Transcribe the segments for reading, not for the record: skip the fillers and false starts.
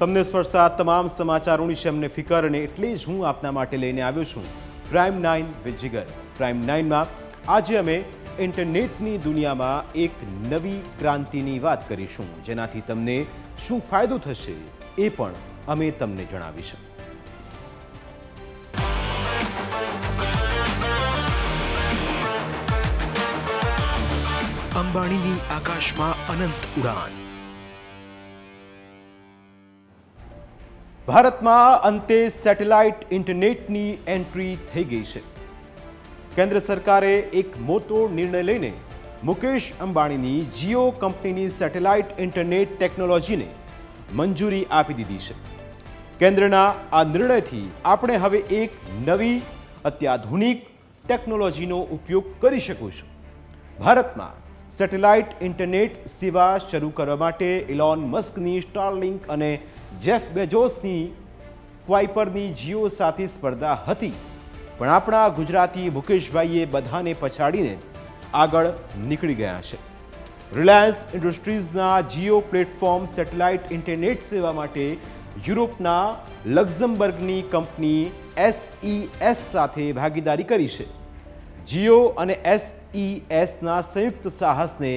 તમને સ્પર્શતા તમામ સમાચારોની છે અમને ફિકર અને એટલે જ હું આપના માટે લઈને આવ્યો છું પ્રાઇમ 9 વિથ જીગર. પ્રાઇમ 9માં આજે અમે ઇન્ટરનેટની દુનિયામાં એક નવી ક્રાંતિની વાત કરીશું, જેનાથી તમને શું ફાયદો થશે એ પણ અમે તમને જણાવીશું. અંબાણીની આકાશમાં અનંત ઉડાન. ભારતમાં અંતે સેટેલાઇટ ઇન્ટરનેટની એન્ટ્રી થઈ ગઈ છે. કેન્દ્ર સરકારે એક મોટો નિર્ણય લઈને મુકેશ અંબાણીની જીઓ કંપનીની સેટેલાઇટ ઇન્ટરનેટ ટેકનોલોજીને મંજૂરી આપી દીધી છે. કેન્દ્રના આ નિર્ણયથી આપણે હવે એક નવી અત્યાધુનિક ટેકનોલોજીનો ઉપયોગ કરી શકીશું. ભારતમાં સેટેલાઇટ ઇન્ટરનેટ સેવા શરૂ કરવા માટે ઇલોન મસ્કની સ્ટારલિંક અને જેફ બેજોસની ક્વાઇપરની જીઓ સાથે સ્પર્ધા હતી, પણ આપણા ગુજરાતી મુકેશભાઈએ બધાને પછાડીને આગળ નીકળી ગયા છે. રિલાયન્સ ઇન્ડસ્ટ્રીઝના જીઓ પ્લેટફોર્મ સેટેલાઇટ ઇન્ટરનેટ સેવા માટે યુરોપના લક્ઝમબર્ગની કંપની SES સાથે ભાગીદારી કરી છે. જીઓ અને SESના સંયુક્ત સાહસને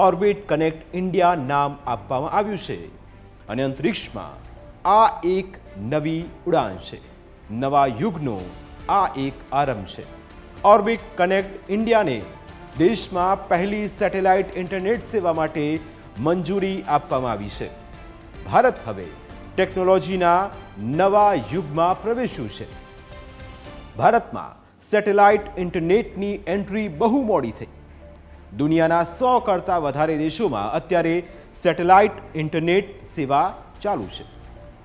ઓર્બિટ કનેક્ટ ઇન્ડિયા નામ આપવામાં આવ્યું છે અને અંતરિક્ષમાં આ એક નવી ઉડાન છે. નવા યુગનો આ એક આરંભ છે. ઓર્બિટ કનેક્ટ ઇન્ડિયાને દેશમાં પહેલી સેટેલાઇટ ઇન્ટરનેટ સેવા માટે મંજૂરી આપવામાં આવી છે. ભારત હવે ટેકનોલોજીના નવા યુગમાં પ્રવેશ્યું છે. ભારતમાં સેટેલાઇટ ઇન્ટરનેટની એન્ટ્રી બહુ મોડી થઈ. દુનિયાના 100 કરતાં વધારે દેશોમાં અત્યારે સેટેલાઇટ ઇન્ટરનેટ સેવા ચાલુ છે.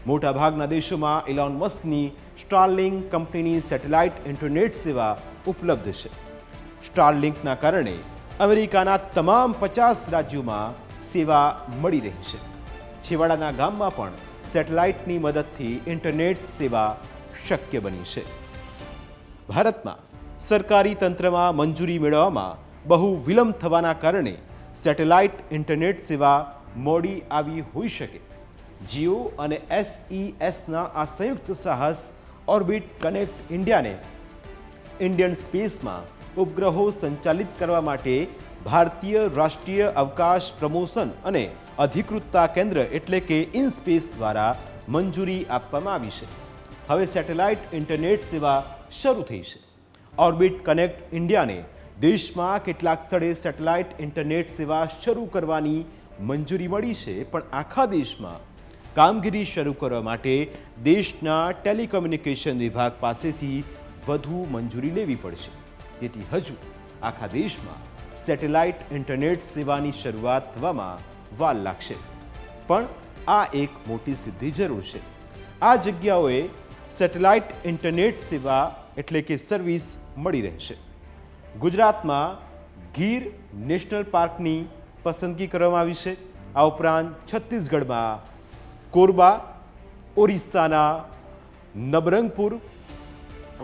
મોટાભાગના દેશોમાં ઇલોન મસ્કની સ્ટારલિંક કંપનીની સેટેલાઇટ ઇન્ટરનેટ સેવા ઉપલબ્ધ છે. સ્ટારલિંકના કારણે અમેરિકાના તમામ 50 રાજ્યોમાં સેવા મળી રહી છે. છેવાડાના ગામમાં પણ સેટેલાઇટની મદદથી ઇન્ટરનેટ સેવા શક્ય બની છે. ભારતમાં સરકારી તંત્રમાં મંજૂરી મેળવવામાં બહુ વિલંબ થવાના કારણે સેટેલાઇટ ઇન્ટરનેટ સેવા મોડી આવી હોઈ શકે. જીઓ અને SESના આ સંયુક્ત સાહસ ઓર્બિટ કનેક્ટ ઇન્ડિયાને ઇન્ડિયન સ્પેસમાં ઉપગ્રહો સંચાલિત કરવા માટે ભારતીય રાષ્ટ્રીય અવકાશ પ્રમોશન અને અધિકૃતતા કેન્દ્ર એટલે કે ઇનસ્પેસ દ્વારા મંજૂરી આપવામાં આવી છે. હવે સેટેલાઇટ ઇન્ટરનેટ સેવા શરૂ થઈ છે. ઓર્બિટ કનેક્ટ ઇન્ડિયાને દેશમાં કેટલાક સ્થળે સેટેલાઇટ ઇન્ટરનેટ સેવા શરૂ કરવાની મંજૂરી મળી છે, પણ આખા દેશમાં કામગીરી શરૂ કરવા માટે દેશના ટેલિકોમ્યુનિકેશન વિભાગ પાસેથી વધુ મંજૂરી લેવી પડશે. તેથી હજુ આખા દેશમાં સેટેલાઇટ ઇન્ટરનેટ સેવાની શરૂઆત થવામાં વાર લાગશે, પણ આ એક મોટી સિદ્ધિ જરૂર છે. આ જગ્યાઓએ સેટેલાઇટ ઇન્ટરનેટ સેવા એટલે કે સર્વિસ મળી રહેશે. ગુજરાતમાં ગીર નેશનલ પાર્કની પસંદગી કરવામાં આવી છે. આ ઉપરાંત છત્તીસગઢમાં કોરબા, ઓરિસ્સાના નબરંગપુર,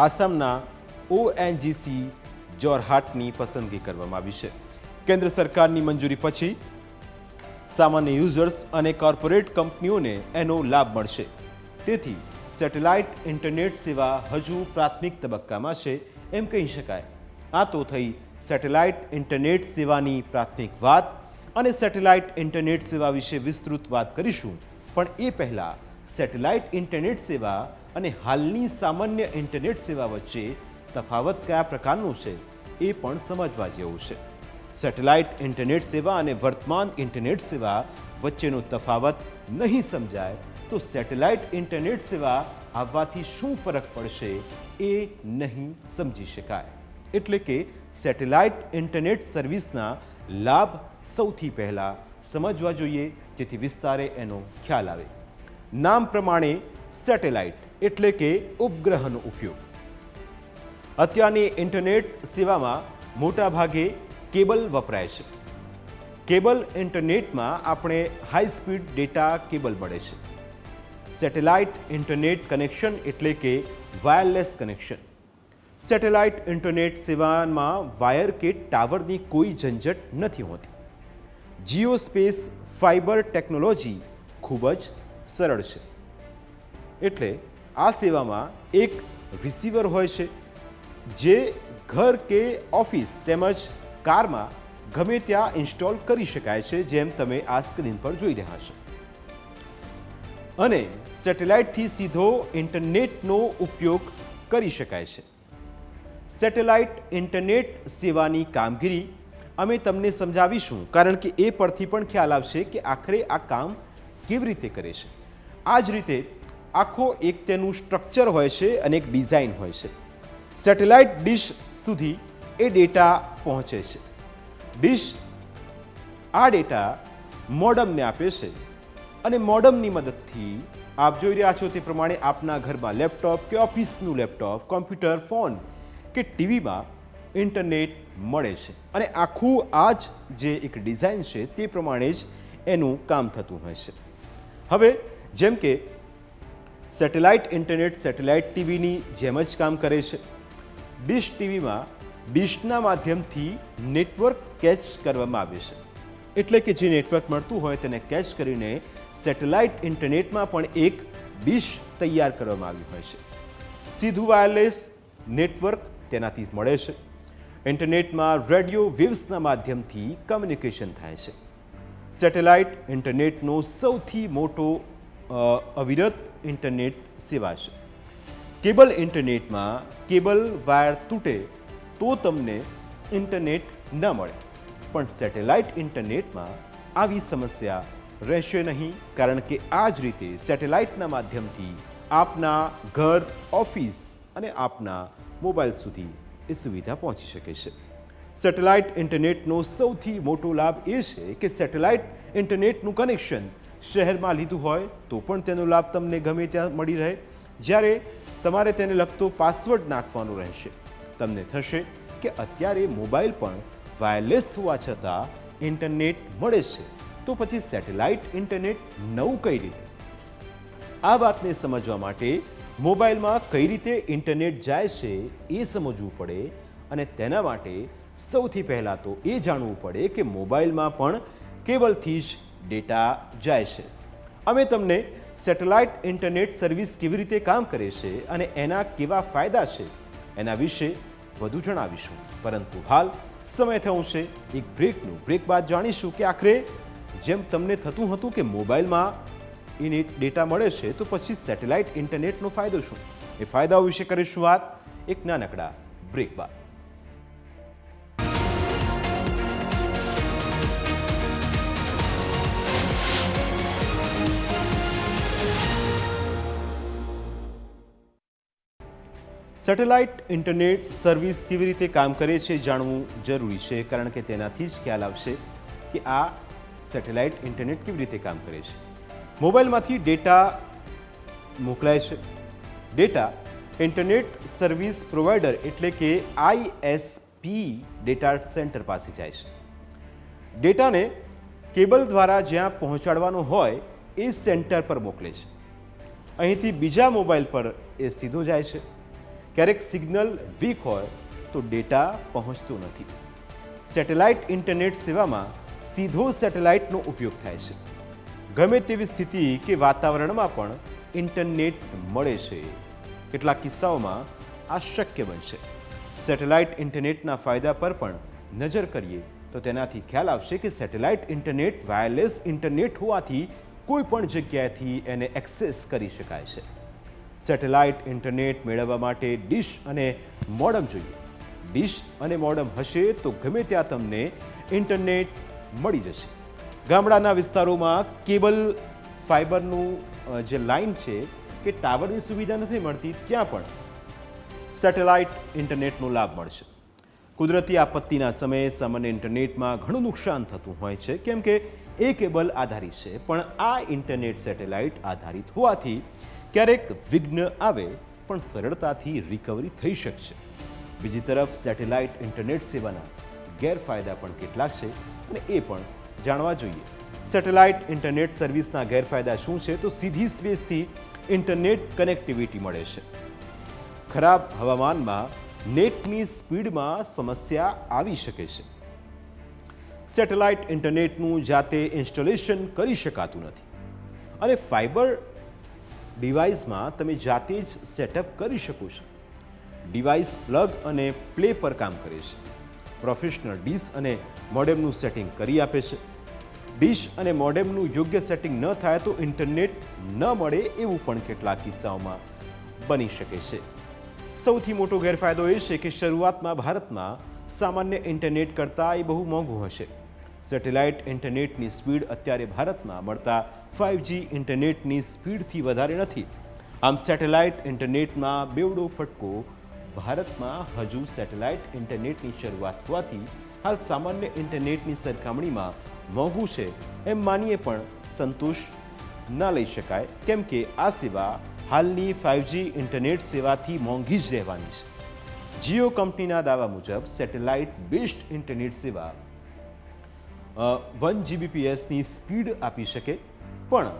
આસામના ONGC જોરહાટની પસંદગી કરવામાં આવી છે. કેન્દ્ર સરકારની મંજૂરી પછી સામાન્ય યુઝર્સ અને કોર્પોરેટ કંપનીઓને એનો લાભ મળશે. તેથી સેટેલાઇટ ઇન્ટરનેટ સેવા હજુ પ્રાથમિક તબક્કામાં છે એમ કહી શકાય. આ તો થઈ સેટેલાઇટ ઇન્ટરનેટ સેવાની પ્રાથમિક વાત, અને સેટેલાઇટ ઇન્ટરનેટ સેવા વિશે વિસ્તૃત વાત કરીશું. પણ એ પહેલાં સેટેલાઇટ ઇન્ટરનેટ સેવા અને હાલની સામાન્ય ઇન્ટરનેટ સેવા વચ્ચે તફાવત કયા પ્રકારનો છે એ પણ સમજવા જેવું છે. સેટેલાઇટ ઇન્ટરનેટ સેવા અને વર્તમાન ઇન્ટરનેટ સેવા વચ્ચેનો તફાવત નહીં સમજાય તો સેટેલાઇટ ઇન્ટરનેટ સેવા આવવાથી શું ફરક પડશે એ નહીં સમજી શકાય. એટલે કે સેટેલાઇટ ઇન્ટરનેટ સર્વિસના લાભ સૌથી પહેલાં સમજવા જોઈએ, જેથી વિસ્તારે એનો ખ્યાલ આવે. નામ પ્રમાણે સેટેલાઇટ એટલે કે ઉપગ્રહનો ઉપયોગ. અત્યારની ઇન્ટરનેટ સેવામાં મોટા ભાગે કેબલ વપરાય છે. કેબલ ઇન્ટરનેટમાં આપણે હાઈ સ્પીડ ડેટા કેબલ મળે છે. સેટેલાઇટ ઇન્ટરનેટ કનેક્શન એટલે કે વાયરલેસ કનેક્શન. સેટેલાઇટ ઇન્ટરનેટ સેવામાં વાયર કે ટાવરની કોઈ ઝંઝટ નથી હોતી. જીઓ સ્પેસ ફાઇબર ટેકનોલોજી ખૂબ જ સરળ છે. એટલે આ સેવામાં એક રિસીવર હોય છે જે ઘર કે ઓફિસ તેમજ કારમાં ગમે ત્યાં ઇન્સ્ટોલ કરી શકાય છે, જેમ તમે આ સ્ક્રીન પર જોઈ રહ્યા છો. અને સેટેલાઇટથી સીધો ઇન્ટરનેટનો ઉપયોગ કરી શકાય છે. સેટેલાઇટ ઇન્ટરનેટ સેવાની કામગીરી અમે તમને સમજાવીશું, કારણ કે એ પરથી પણ ખ્યાલ આવશે કે આખરે આ કામ કેવી રીતે કરે છે. આ જ રીતે આખો એક તેનું સ્ટ્રક્ચર હોય છે અને એક ડિઝાઇન હોય છે. સેટેલાઇટ ડિશ સુધી એ ડેટા પહોંચે છે. ડિશ આ ડેટા મોડમને આપે છે અને મોડમની મદદથી આપ જોઈ રહ્યા છો તે પ્રમાણે આપના ઘરમાં લેપટોપ કે ઓફિસનું લેપટોપ, કોમ્પ્યુટર, ફોન કે ટીવીમાં ઇન્ટરનેટ મળે છે અને આખું આ જ જે એક ડિઝાઇન છે તે પ્રમાણે જ એનું કામ થતું હોય છે. હવે જેમ કે સેટેલાઇટ ઇન્ટરનેટ સેટેલાઇટ ટીવીની જેમ જ કામ કરે છે. ડિશ ટીવીમાં ડિશના માધ્યમથી નેટવર્ક કેચ કરવામાં આવે છે, એટલે કે જે નેટવર્ક મળતું હોય તેને કેચ કરીને સેટેલાઇટ ઇન્ટરનેટમાં પણ એક ડિશ તૈયાર કરવામાં આવી હોય છે. સીધું વાયરલેસ નેટવર્ક તેનાથી મળે છે. ઇન્ટરનેટમાં રેડિયો વેવ્સના માધ્યમથી કમ્યુનિકેશન થાય છે. સેટેલાઇટ ઇન્ટરનેટનો સૌથી મોટો અવિરત ઇન્ટરનેટ સેવા છે. કેબલ ઇન્ટરનેટમાં કેબલ વાયર તૂટે તો તમને ઇન્ટરનેટ ન મળે, પણ સેટેલાઇટ ઇન્ટરનેટમાં આવી સમસ્યા રહેશે નહીં, કારણ કે આ જ રીતે સેટેલાઇટના માધ્યમથી આપના ઘર, ઓફિસ અને આપના મોબાઈલ સુધી એ સુવિધા પહોંચી શકે છે. સેટેલાઇટ ઇન્ટરનેટનો સૌથી મોટો લાભ એ છે કે સેટેલાઇટ ઇન્ટરનેટનું કનેક્શન શહેરમાં લીધું હોય તો પણ તેનો લાભ તમને ગમે ત્યાં મળી રહે. જ્યારે તમારે તેને લગતો પાસવર્ડ નાખવાનો રહેશે, તમને થશે કે અત્યારે મોબાઈલ પણ વાયરલેસ હોવા છતાં ઇન્ટરનેટ મળે છે, તો પછી સેટેલાઇટ ઇન્ટરનેટ નવું કઈ રીતે? આ વાતને સમજવા માટે મોબાઈલમાં કઈ રીતે ઇન્ટરનેટ જાય છે એ સમજવું પડે અને તેના માટે સૌથી પહેલાં તો એ જાણવું પડે કે મોબાઈલમાં પણ કેબલથી જ ડેટા જાય છે. અમે તમને સેટેલાઇટ ઇન્ટરનેટ સર્વિસ કેવી રીતે કામ કરે છે અને એના કેવા ફાયદા છે એના વિશે વધુ જણાવીશું. પરંતુ હાલ સમય થયો છે એક બ્રેકનું. બ્રેક બાદ જાણીશું કે આખરે જેમ તમને થતું હતું કે મોબાઈલમાં એ ડેટા મળે છે તો પછી સેટેલાઇટ ઇન્ટરનેટનો ફાયદો શું, એ ફાયદાઓ વિશે કરીશું વાત એક નાનકડા બ્રેક બાદ. સેટેલાઇટ ઇન્ટરનેટ સર્વિસ કેવી રીતે કામ કરે છે જાણવું જરૂરી છે, કારણ કે તેનાથી જ ખ્યાલ આવશે કે આ સેટેલાઇટ ઇન્ટરનેટ કેવી રીતે કામ કરે છે. મોબાઈલમાંથી ડેટા મોકલાય છે. ડેટા ઇન્ટરનેટ સર્વિસ પ્રોવાઈડર એટલે કે ISP ડેટા સેન્ટર પાસે જાય છે. ડેટાને કેબલ દ્વારા જ્યાં પહોંચાડવાનો હોય એ સેન્ટર પર મોકલે છે. અહીંથી બીજા મોબાઈલ પર એ સીધો જાય છે. ક્યારેક સિગ્નલ વીક હોય તો ડેટા પહોંચતો નથી. સેટેલાઇટ ઇન્ટરનેટ સેવામાં સીધો સેટેલાઇટનો ઉપયોગ થાય છે. ગમે તેવી સ્થિતિ કે વાતાવરણમાં પણ ઇન્ટરનેટ મળે છે. કેટલાક કિસ્સાઓમાં આ શક્ય બનશે. સેટેલાઇટ ઇન્ટરનેટના ફાયદા પર પણ નજર કરીએ તો તેનાથી ખ્યાલ આવશે કે સેટેલાઇટ ઇન્ટરનેટ વાયરલેસ ઇન્ટરનેટ હોવાથી કોઈ પણ જગ્યાએથી એને એક્સેસ કરી શકાય છે. સેટેલાઇટ ઇન્ટરનેટ મેળવવા માટે ડિશ અને મોડમ જોઈએ. ડિશ અને મોડમ હશે તો ગમે ત્યાં તમને ઇન્ટરનેટ મળી જશે. ગામડાના વિસ્તારોમાં કેબલ ફાઇબરનું જે લાઇન છે કે ટાવરની સુવિધા નથી મળતી, ત્યાં પણ સેટેલાઇટ ઇન્ટરનેટનો લાભ મળશે. કુદરતી આપત્તિના સમયે સામાન્ય ઇન્ટરનેટમાં ઘણું નુકસાન થતું હોય છે, કેમ કે એ કેબલ આધારિત છે, પણ આ ઇન્ટરનેટ સેટેલાઇટ આધારિત હોવાથી ક્યારેક વિઘ્ન આવે પણ સરળતાથી રિકવરી થઈ શકશે. બીજી તરફ સેટેલાઇટ ઇન્ટરનેટ સેવાના ગેરફાયદા પણ કેટલાક છે અને એ પણ જાણવા જોઈએ. સેટેલાઇટ ઇન્ટરનેટ સર્વિસના ગેરફાયદા શું છે? તો સીધી સ્પેસથી ઇન્ટરનેટ કનેક્ટિવિટી મળે છે. ખરાબ હવામાનમાં નેટની સ્પીડમાં સમસ્યા આવી શકે છે. સેટેલાઇટ ઇન્ટરનેટનું જાતે ઇન્સ્ટોલેશન કરી શકાતું નથી અને ફાઇબર ડિવાઇસમાં તમે જાતે જ સેટઅપ કરી શકો છો. ડિવાઇસ પ્લગ અને પ્લે પર કામ કરે છે. પ્રોફેશનલ ડીશ અને મોડેમનું સેટિંગ કરી આપે છે. ડીશ અને મોડેમનું યોગ્ય સેટિંગ ન થાય તો ઇન્ટરનેટ ન મળે એવું પણ કેટલાક કિસ્સાઓમાં બની શકે છે. સૌથી મોટો ગેરફાયદો એ છે કે શરૂઆતમાં ભારતમાં સામાન્ય ઇન્ટરનેટ કરતાં એ બહુ મોંઘું હશે. સેટેલાઇટ ઇન્ટરનેટની સ્પીડ અત્યારે ભારતમાં મળતા 5G ઇન્ટરનેટની સ્પીડથી વધારે નથી. આમ સેટેલાઇટ ઇન્ટરનેટમાં બેવડો ફટકો ભારતમાં હજુ સેટેલાઇટ ઇન્ટરનેટની શરૂઆત હોવાથી હાલ સામાન્ય ઇન્ટરનેટની સરખામણીમાં મોંઘું છે એમ માનીએ પણ સંતોષ ન લઈ શકાય, કેમ કે આ સેવા હાલની 5G ઇન્ટરનેટ સેવાથી મોંઘી જ રહેવાની છે. જીઓ કંપનીના દાવા મુજબ સેટેલાઇટ બેઝડ ઇન્ટરનેટ સેવા 1 Gbpsની સ્પીડ આપી શકે, પણ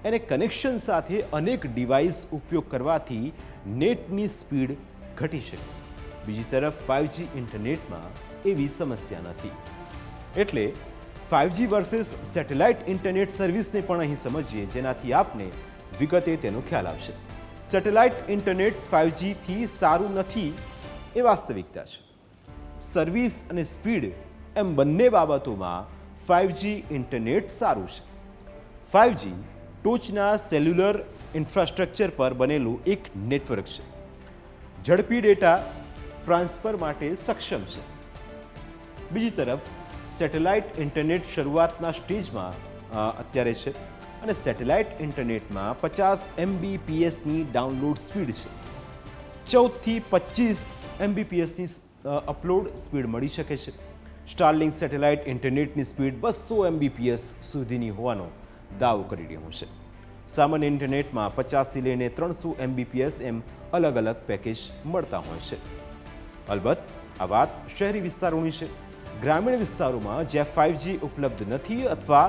એને કનેક્શન સાથે અનેક ડિવાઇસ ઉપયોગ કરવાથી નેટની સ્પીડ ઘટી શકે. બીજી તરફ 5G ઇન્ટરનેટમાં એવી સમસ્યા નથી. એટલે 5G વર્સેસ સેટેલાઇટ ઇન્ટરનેટ સર્વિસને પણ અહીં સમજીએ, જેનાથી આપને વિગતે તેનો ખ્યાલ આવશે. સેટેલાઇટ ઇન્ટરનેટ 5Gથી સારું નથી એ વાસ્તવિકતા છે. સર્વિસ અને સ્પીડ એમ બંને બાબતોમાં 5G ઇન્ટરનેટ સારું છે. 5G ટોચના સેલ્યુલર ઇન્ફ્રાસ્ટ્રક્ચર પર બનેલું એક નેટવર્ક છે. ઝડપી ડેટા ટ્રાન્સફર માટે સક્ષમ છે. બીજી તરફ સેટેલાઇટ ઇન્ટરનેટ શરૂઆતના સ્ટેજમાં અત્યારે છે અને સેટેલાઇટ ઇન્ટરનેટમાં 50 Mbpsની ડાઉનલોડ સ્પીડ છે. 14થી 25 Mbpsની અપલોડ સ્પીડ મળી શકે છે. સ્ટારલિંક સેટેલાઇટ ઇન્ટરનેટની સ્પીડ 200 Mbps સુધીની હોવાનો દાવો કરી રહ્યું છે. સામાન્ય ઇન્ટરનેટમાં 50થી લઈને 300 Mbps એમ અલગ અલગ પેકેજ મળતા હોય છે. અલબત્ત આ વાત શહેરી વિસ્તારોની છે. ગ્રામીણ વિસ્તારોમાં જ્યાં 5G ઉપલબ્ધ નથી અથવા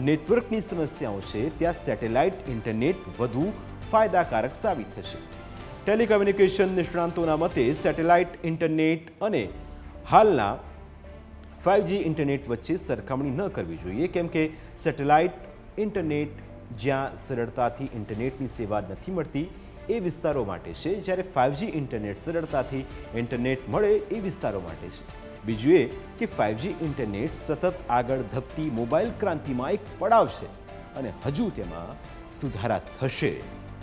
નેટવર્કની સમસ્યાઓ છે, ત્યાં સેટેલાઇટ ઇન્ટરનેટ વધુ ફાયદાકારક સાબિત થશે. ટેલિકમ્યુનિકેશન નિષ્ણાંતોના મતે સેટેલાઇટ ઇન્ટરનેટ અને હાલના 5G ઇન્ટરનેટ વચ્ચે સરખામણી ન કરવી જોઈએ, કેમ કે સેટેલાઇટ ઇન્ટરનેટ જ્યાં સરળતાથી ઇન્ટરનેટની સેવા નથી મળતી એ વિસ્તારો માટે છે, જ્યારે 5G ઇન્ટરનેટ સરળતાથી ઇન્ટરનેટ મળે એ વિસ્તારો માટે છે. બીજું એ કે 5G ઇન્ટરનેટ સતત આગળ ધપતી મોબાઈલ ક્રાંતિમાં એક પડાવ છે અને હજુ તેમાં સુધારા થશે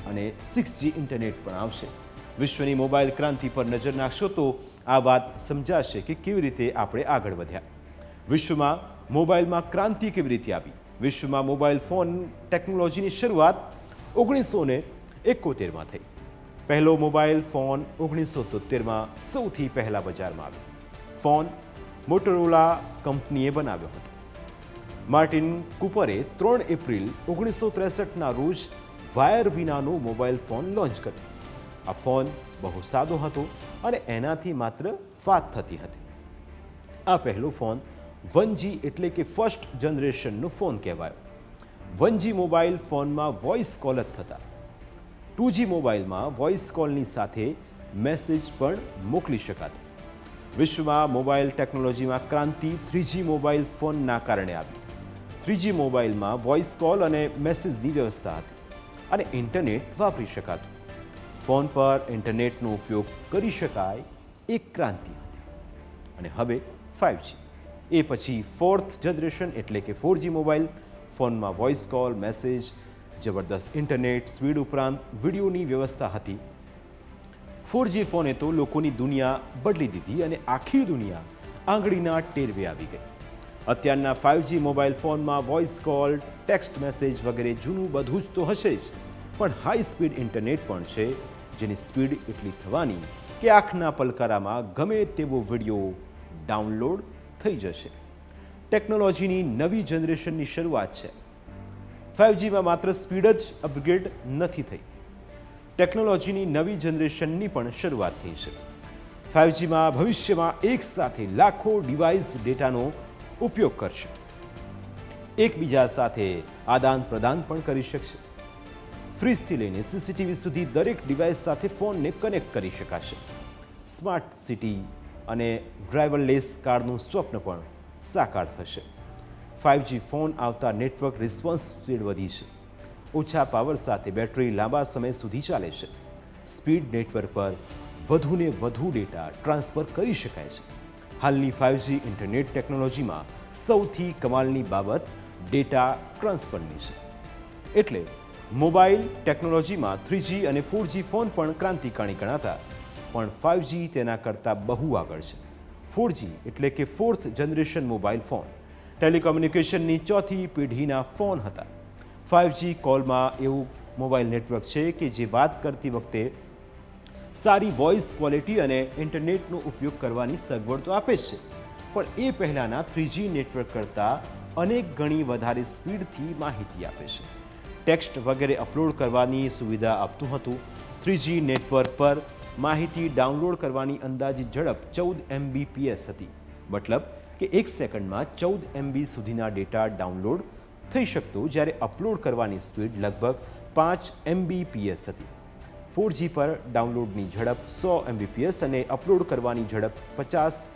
અને 6G ઇન્ટરનેટ પણ આવશે. વિશ્વની મોબાઈલ ક્રાંતિ પર નજર નાખશો તો આ વાત સમજાશે કે કેવી રીતે આપણે આગળ વધ્યા. વિશ્વમાં મોબાઈલમાં ક્રાંતિ કેવી રીતે આવી. વિશ્વમાં મોબાઈલ ફોન ટેકનોલોજીની શરૂઆત 1971માં થઈ. પહેલો મોબાઈલ ફોન 1973માં સૌથી પહેલા બજારમાં આવ્યો. ફોન મોટોરોલા કંપનીએ બનાવ્યો હતો. માર્ટિન કૂપરે 3 એપ્રિલ 1963ના રોજ વાયર વિનાનો મોબાઈલ ફોન લોન્ચ કર્યો. આ ફોન બહુ સાદો હતો અને એનાથી માત્ર વાત થતી હતી. આ પહેલો ફોન 1G એટલે કે ફર્સ્ટ જનરેશનનો ફોન કહેવાયો. 1G મોબાઈલ ફોનમાં વોઇસ કોલ જ થતા. 2G મોબાઈલમાં વોઇસ કોલની સાથે મેસેજ પણ મોકલી શકાતા. વિશ્વમાં મોબાઈલ ટેકનોલોજીમાં ક્રાંતિ 3G મોબાઈલ ફોનના કારણે આવી. 3G મોબાઈલમાં વોઇસ કોલ અને મેસેજની વ્યવસ્થા હતી અને ઇન્ટરનેટ વાપરી શકાતું. ફોન પર ઇન્ટરનેટનો ઉપયોગ કરી શકાય એક ક્રાંતિ હતી. અને હવે 5G. એ પછી 4th જનરેશન એટલે કે 4G મોબાઈલ ફોનમાં વોઇસ કોલ, મેસેજ, જબરદસ્ત ઇન્ટરનેટ સ્પીડ ઉપરાંત વિડીયોની વ્યવસ્થા હતી. 4G ફોને તો લોકોની દુનિયા બદલી દીધી અને આખી દુનિયા આંગળીના ટેરવે આવી ગઈ. અત્યારના 5G મોબાઈલ ફોનમાં વોઇસ કોલ, ટેક્સ્ટ મેસેજ વગેરે જૂનું બધું જ તો હશે જ, પણ હાઈ સ્પીડ ઇન્ટરનેટ પણ છે, જેની સ્પીડ એટલી થવાની કે આંખના પલકારામાં ગમે તેવો વિડીયો ડાઉનલોડ થઈ જશે. ટેકનોલોજીની નવી જનરેશનની શરૂઆત છે. 5Gમાં માત્ર સ્પીડ જ અપગ્રેડ નથી થઈ, ટેકનોલોજીની નવી જનરેશનની પણ શરૂઆત થઈ છે. 5Gમાં ભવિષ્યમાં એક સાથે લાખો ડિવાઇસ ડેટાનો ઉપયોગ કરશે. એકબીજા સાથે આદાન પ્રદાન પણ કરી શકશે. ફ્રીજથી લઈને CCTV સુધી દરેક ડિવાઇસ સાથે ફોનને કનેક્ટ કરી શકાશે. સ્માર્ટ સિટી અને ડ્રાઈવરલેસ કારનું સ્વપ્ન પણ સાકાર થશે. 5G ફોન આવતા નેટવર્ક રિસ્પોન્સ સ્પીડ વધી છે. ઓછા પાવર સાથે બેટરી લાંબા સમય સુધી ચાલે છે. સ્પીડ નેટવર્ક પર વધુને વધુ ડેટા ટ્રાન્સફર કરી શકાય છે. હાલની 5G ઇન્ટરનેટ ટેકનોલોજીમાં સૌથી કમાલની બાબત ડેટા ટ્રાન્સફરની છે. એટલે મોબાઈલ ટેકનોલોજીમાં 3G અને 4G ફોન પણ ક્રાંતિકારી ગણાતા, પણ 5G તેના કરતાં બહુ આગળ છે. 4G એટલે કે ફોર્થ જનરેશન મોબાઈલ ફોન ટેલિકોમ્યુનિકેશનની ચોથી પેઢીના ફોન હતા. 5G કોલમાં એવું મોબાઈલ નેટવર્ક છે કે જે વાત કરતી વખતે સારી વોઇસ ક્વોલિટી અને ઇન્ટરનેટનો ઉપયોગ કરવાની સગવડ તો આપે છે, પણ એ પહેલાંના 3G નેટવર્ક કરતાં અનેક ગણી વધારે સ્પીડથી માહિતી આપે છે. ટેક્સ્ટ વગેરે અપલોડ કરવાની સુવિધા આપતું હતું. 3G નેટવર્ક પર માહિતી ડાઉનલોડ કરવાની અંદાજિત ઝડપ 14 Mbps હતી. મતલબ કે 1 સેકન્ડમાં 14 MB સુધીના ડેટા ડાઉનલોડ થઈ શકતો, જ્યારે અપલોડ કરવાની સ્પીડ લગભગ 5 Mbps હતી. 4G પર ડાઉનલોડની ઝડપ 100 Mbps અને અપલોડ કરવાની ઝડપ 50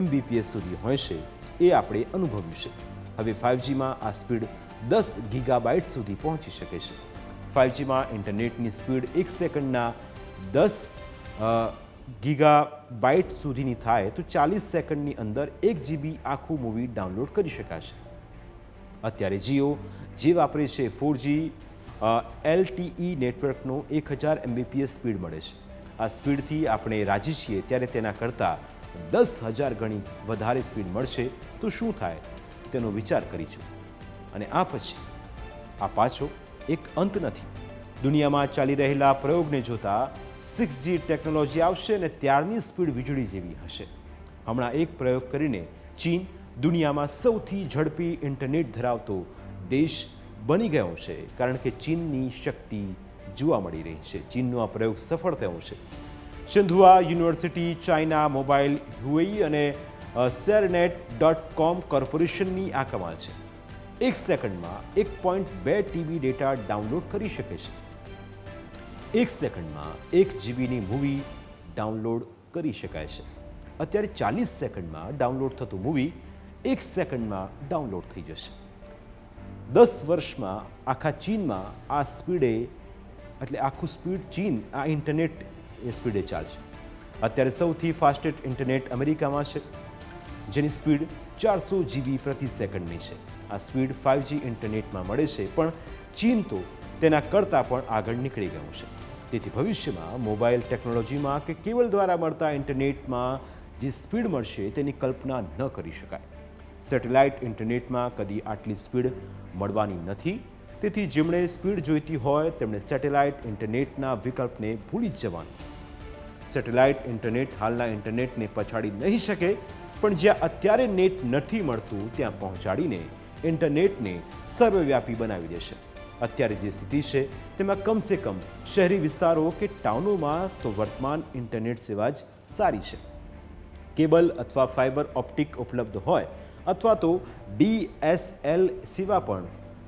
Mbps સુધી હોય છે, એ આપણે અનુભવ્યું છે. હવે 5Gમાં આ સ્પીડ 10 GB સુધી પહોંચી શકે છે. 5Gમાં ઇન્ટરનેટની સ્પીડ 1 સેકન્ડના 10 GB સુધીની થાય તો 40 સેકન્ડની અંદર 1 GB આખું મૂવી ડાઉનલોડ કરી શકાશે. અત્યારે જીઓ જે વાપરે છે 4G LTE નેટવર્કનો 1000 Mbps સ્પીડ મળે છે. આ સ્પીડથી આપણે રાજી છીએ, ત્યારે તેના કરતાં 10,000 ગણી વધારે સ્પીડ મળશે તો શું થાય તેનો વિચાર કરીશું. અને આ પછી આ પાછો એક અંત નથી. દુનિયામાં ચાલી રહેલા પ્રયોગને જોતા 6G ટેકનોલોજી આવશે અને ત્યારની સ્પીડ વીજળી જેવી હશે. હમણાં એક પ્રયોગ કરીને ચીન દુનિયામાં સૌથી ઝડપી ઇન્ટરનેટ ધરાવતો દેશ બની ગયો છે, કારણ કે ચીનની શક્તિ જોવા મળી રહી છે. ચીનનો આ પ્રયોગ સફળ થયો છે. સિંધુઆ યુનિવર્સિટી, ચાઇના મોબાઈલ, હુવેઈ અને સેરનેટ.com કોર્પોરેશનની આ કમાલ છે. 1 સેકન્ડમાં 1.2 TB ડેટા ડાઉનલોડ કરી શકે છે. 1 સેકન્ડમાં 1 GBની મૂવી ડાઉનલોડ કરી શકાય છે. અત્યારે 40 સેકન્ડમાં ડાઉનલોડ થતું મૂવી 1 સેકન્ડમાં ડાઉનલોડ થઈ જશે. 10 વર્ષમાં આખા ચીનમાં આ સ્પીડે, એટલે આખું સ્પીડ ચીન આ ઇન્ટરનેટ એ સ્પીડે ચાલશે. અત્યારે સૌથી ફાસ્ટેસ્ટ ઇન્ટરનેટ અમેરિકામાં છે, જેની સ્પીડ 400 GB પ્રતિ સેકન્ડની છે. આ સ્પીડ 5G ઇન્ટરનેટમાં મળે છે, પણ ચીન તો તેના કરતાં પણ આગળ નીકળી ગયું છે. તેથી ભવિષ્યમાં મોબાઈલ ટેકનોલોજીમાં કે કેબલ દ્વારા મળતા ઇન્ટરનેટમાં જે સ્પીડ મળશે તેની કલ્પના ન કરી શકાય. સેટેલાઇટ ઇન્ટરનેટમાં કદી આટલી સ્પીડ મળવાની નથી. તેથી જેમણે સ્પીડ જોઈતી હોય તેમણે સેટેલાઇટ ઇન્ટરનેટના વિકલ્પને ભૂલી જ જવાનું. સેટેલાઇટ ઇન્ટરનેટ હાલના ઇન્ટરનેટને પછાડી નહીં શકે, પણ જ્યાં અત્યારે નેટ નથી મળતું ત્યાં પહોંચાડીને ઇન્ટરનેટને સર્વવ્યાપી બનાવી દેશે. અત્યારે જે સ્થિતિ છે તેમાં કમસે કમ શહેરી વિસ્તારો કે ટાઉનોમાં તો વર્તમાન ઇન્ટરનેટ સેવા જ સારી છે. કેબલ અથવા ફાઇબર ઓપ્ટિક ઉપલબ્ધ હોય અથવા તો DSL સેવા પણ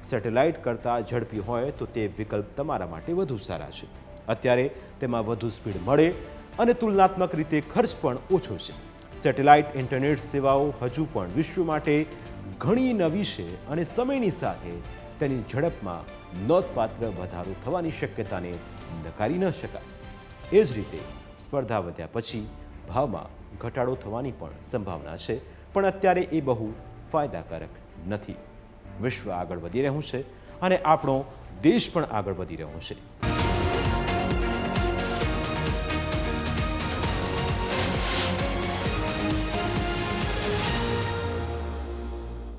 સેટેલાઇટ કરતાં ઝડપી હોય તો તે વિકલ્પ તમારા માટે વધુ સારા છે. અત્યારે તેમાં વધુ સ્પીડ મળે અને તુલનાત્મક રીતે ખર્ચ પણ ઓછો છે. સેટેલાઇટ ઇન્ટરનેટ સેવાઓ હજુ પણ વિશ્વ માટે ઘણી નવી છે અને સમયની સાથે તેની ઝડપમાં નોંધપાત્ર વધારો થવાની શક્યતાને નકારી ન શકાય. એ જ રીતે સ્પર્ધા વધ્યા પછી ભાવમાં ઘટાડો થવાની પણ સંભાવના છે, પણ અત્યારે એ બહુ ફાયદાકારક નથી. વિશ્વ આગળ વધી રહ્યું છે અને આપણો દેશ પણ આગળ વધી રહ્યો છે.